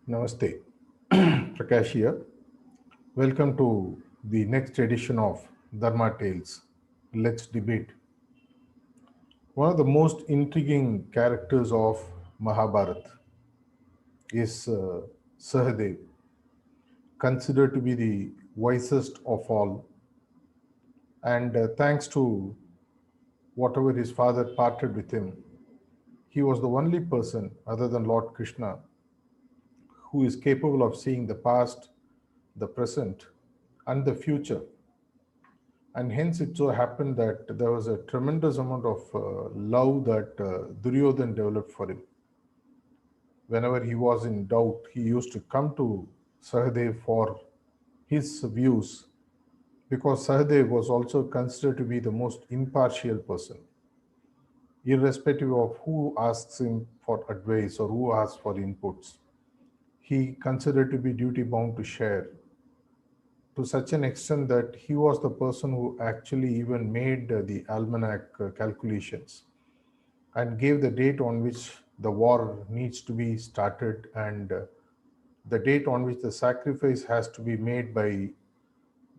Namaste. Prakash here. Welcome to the next edition of Dharma Tales. Let's debate. One of the most intriguing characters of Mahabharata is Sahadev, considered to be the wisest of all. And thanks to whatever his father parted with him, he was the only person other than Lord Krishna who is capable of seeing the past, the present, and the future. And hence it so happened that there was a tremendous amount of love that Duryodhan developed for him. Whenever he was in doubt, he used to come to Sahadev for his views, because Sahadev was also considered to be the most impartial person, irrespective of who asks him for advice or who asks for inputs. He considered to be duty bound to share, to such an extent that he was the person who actually even made the almanac calculations and gave the date on which the war needs to be started, and the date on which the sacrifice has to be made by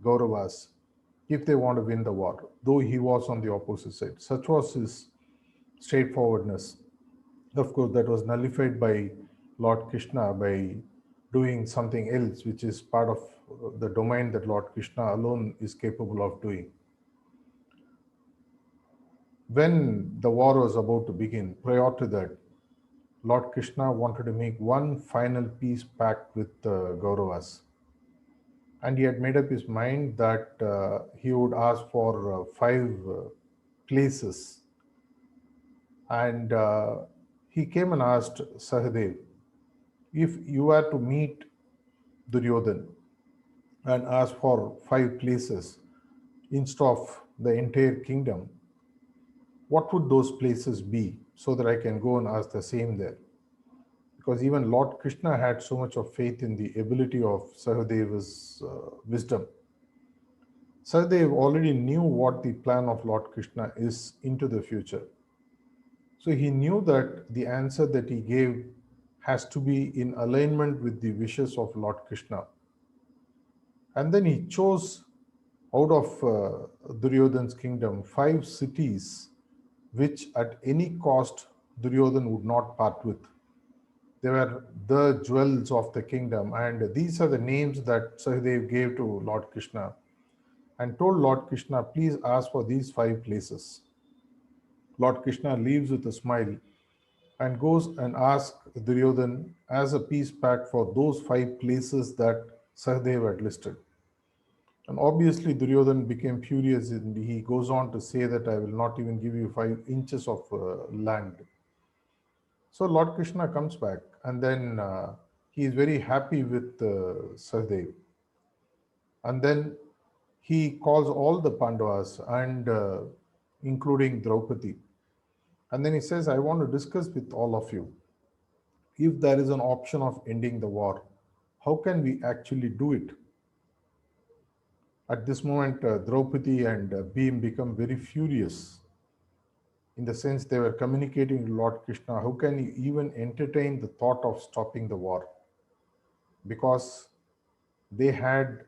Kauravas if they want to win the war, though he was on the opposite side. Such was his straightforwardness. Of course, that was nullified by Lord Krishna by doing something else, which is part of the domain that Lord Krishna alone is capable of doing. When the war was about to begin, prior to that, Lord Krishna wanted to make one final peace pact with the Kauravas. And he had made up his mind that he would ask for five places. And he came and asked Sahadev, if you were to meet Duryodhan and ask for five places instead of the entire kingdom, what would those places be so that I can go and ask the same there? Because even Lord Krishna had so much of faith in the ability of Sahadev's wisdom. Sahadev already knew what the plan of Lord Krishna is into the future. So he knew that the answer that he gave has to be in alignment with the wishes of Lord Krishna. And then he chose out of Duryodhan's kingdom five cities which at any cost Duryodhan would not part with. They were the jewels of the kingdom, and these are the names that Sahadev gave to Lord Krishna and told Lord Krishna, please ask for these five places. Lord Krishna leaves with a smile and goes and asks Duryodhan as a peace pact for those five places that Sahadev had listed. And obviously, Duryodhan became furious and he goes on to say that I will not even give you 5 inches of land. So Lord Krishna comes back and then he is very happy with Sahadev. And then he calls all the Pandavas and including Draupadi. And then he says, I want to discuss with all of you. If there is an option of ending the war, how can we actually do it? At this moment, Draupadi and Bhim become very furious in the sense they were communicating to Lord Krishna, how can you even entertain the thought of stopping the war? Because they had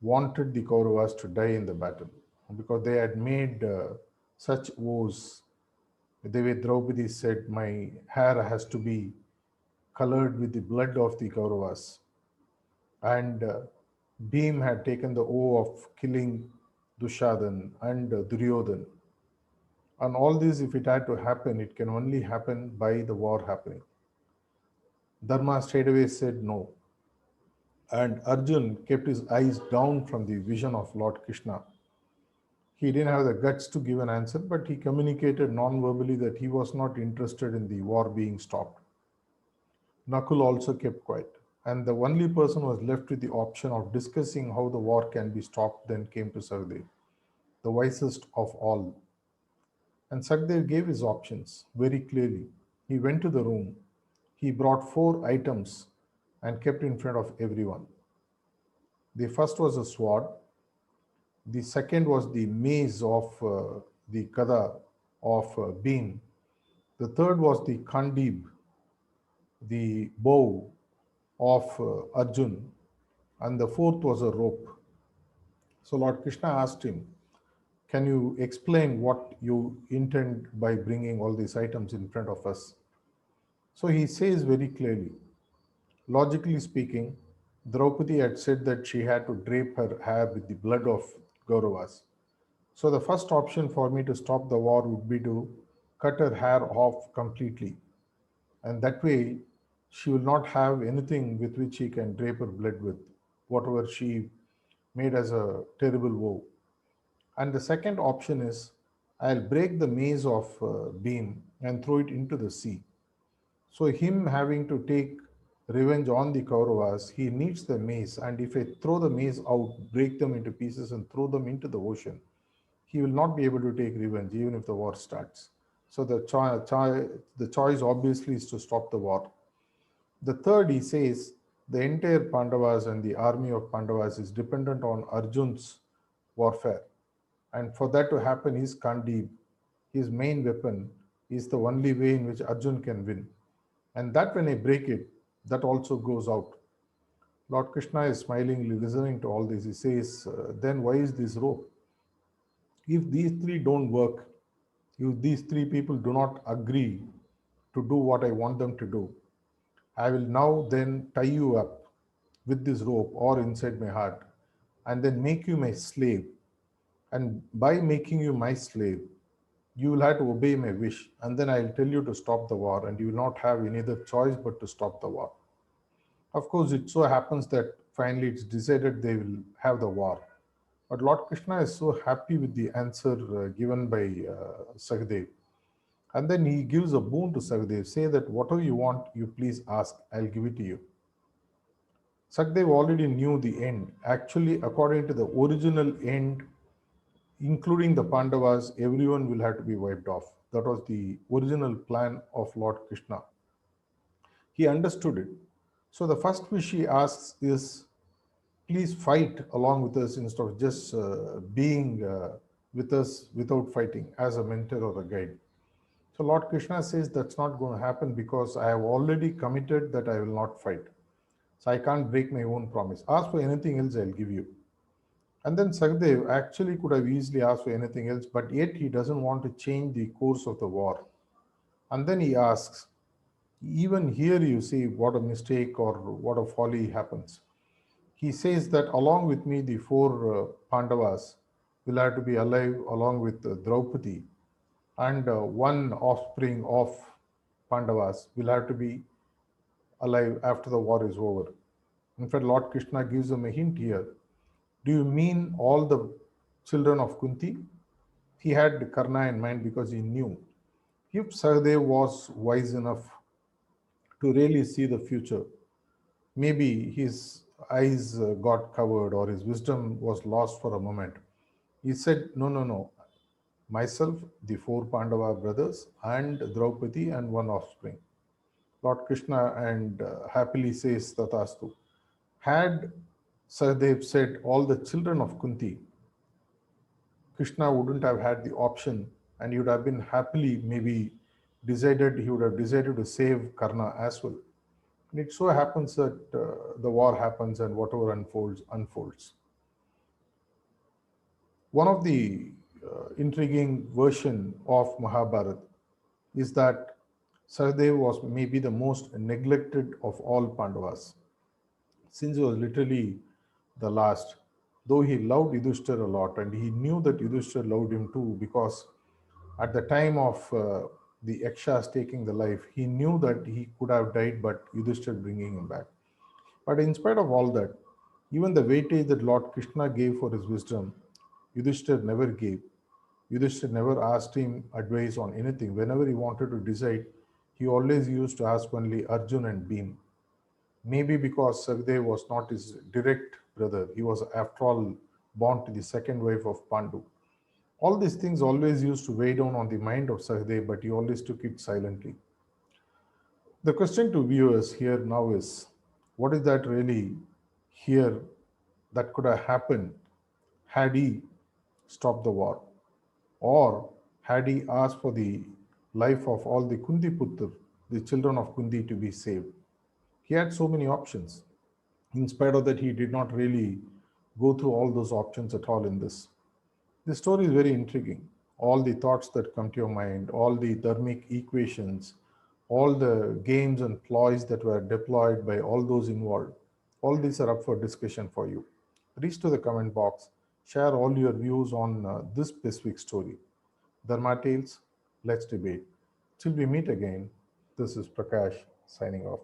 wanted the Kauravas to die in the battle, because they had made such woes. The way Draupadi said, my hair has to be colored with the blood of the Kauravas. And Bhim had taken the oath of killing Dushadan and Duryodhan. And all this, if it had to happen, it can only happen by the war happening. Dharma straightaway said no. And Arjun kept his eyes down from the vision of Lord Krishna. He didn't have the guts to give an answer, but he communicated non-verbally that he was not interested in the war being stopped. Nakul also kept quiet. And the only person who was left with the option of discussing how the war can be stopped then came to Sahdev, the wisest of all. And Sahdev gave his options very clearly. He went to the room, he brought four items and kept in front of everyone. The first was a sword, the second was the mace of the Gada of Bhim, the third was the Khandib, the bow, of Arjun, and the fourth was a rope. So Lord Krishna asked him, can you explain what you intend by bringing all these items in front of us? So he says very clearly, logically speaking, Draupadi had said that she had to drape her hair with the blood of Kauravas. So the first option for me to stop the war would be to cut her hair off completely. And that way, she will not have anything with which she can drape her blood with, whatever she made as a terrible vow. And the second option is I'll break the maze of Beam and throw it into the sea. So, him having to take revenge on the Kauravas, he needs the mace. And if I throw the mace out, break them into pieces, and throw them into the ocean, he will not be able to take revenge even if the war starts. So, the choice obviously is to stop the war. The third, he says, the entire Pandavas and the army of Pandavas is dependent on Arjun's warfare. And for that to happen, his Kandib, his main weapon, is the only way in which Arjun can win. And that when I break it, that also goes out. Lord Krishna is smilingly listening to all this. He says, then why is this rope? If these three don't work, if these three people do not agree to do what I want them to do, I will now then tie you up with this rope or inside my heart and then make you my slave. And by making you my slave, you will have to obey my wish. And then I'll tell you to stop the war, and you will not have any other choice but to stop the war. Of course, it so happens that finally it's decided they will have the war. But Lord Krishna is so happy with the answer given by Sahdev. And then he gives a boon to Sahdev, say that whatever you want, you please ask, I'll give it to you. Sahdev already knew the end. Actually, according to the original end, including the Pandavas, everyone will have to be wiped off. That was the original plan of Lord Krishna. He understood it. So the first wish he asks is, please fight along with us instead of just being with us without fighting as a mentor or a guide. So Lord Krishna says that's not going to happen because I have already committed that I will not fight. So I can't break my own promise. Ask for anything else, I'll give you. And then Sahdev actually could have easily asked for anything else, but yet he doesn't want to change the course of the war. And then he asks, even here you see what a mistake or what a folly happens. He says that along with me, the four Pandavas will have to be alive along with Draupadi, and one offspring of Pandavas will have to be alive after the war is over. In fact, Lord Krishna gives them a hint here. Do you mean all the children of Kunti? He had Karna in mind because he knew if Sahadev was wise enough to really see the future, maybe his eyes got covered or his wisdom was lost for a moment. He said, no, no, no. Myself, the four Pandava brothers, and Draupadi, and one offspring. Lord Krishna and happily says Tatastu. Had Sahadev said all the children of Kunti, Krishna wouldn't have had the option and he would have been happily maybe decided, he would have decided to save Karna as well. And it so happens that the war happens and whatever unfolds, unfolds. One of the intriguing version of Mahabharata is that Sahadev was maybe the most neglected of all Pandavas, since he was literally the last. Though he loved Yudhishthir a lot, and he knew that Yudhishthir loved him too, because at the time of the Yakshas taking the life, he knew that he could have died, but Yudhishthir bringing him back. But in spite of all that, even the weightage that Lord Krishna gave for his wisdom, Yudhishthir never gave. Yudhishthir never asked him advice on anything. Whenever he wanted to decide, he always used to ask only Arjun and Bhim. Maybe because Sahdev was not his direct brother, he was, after all, born to the second wife of Pandu. All these things always used to weigh down on the mind of Sahdev, but he always took it silently. The question to viewers here now is, what is that really here that could have happened had he stopped the war? Or had he asked for the life of all the Kundi Putr, the children of Kundi, to be saved? He had so many options. In spite of that, he did not really go through all those options at all in this. This story is very intriguing. All the thoughts that come to your mind, all the dharmic equations, all the games and ploys that were deployed by all those involved, all these are up for discussion for you. Reach to the comment box, share all your views on this specific story. Dharma Tales, let's debate. Till we meet again, this is Prakash signing off.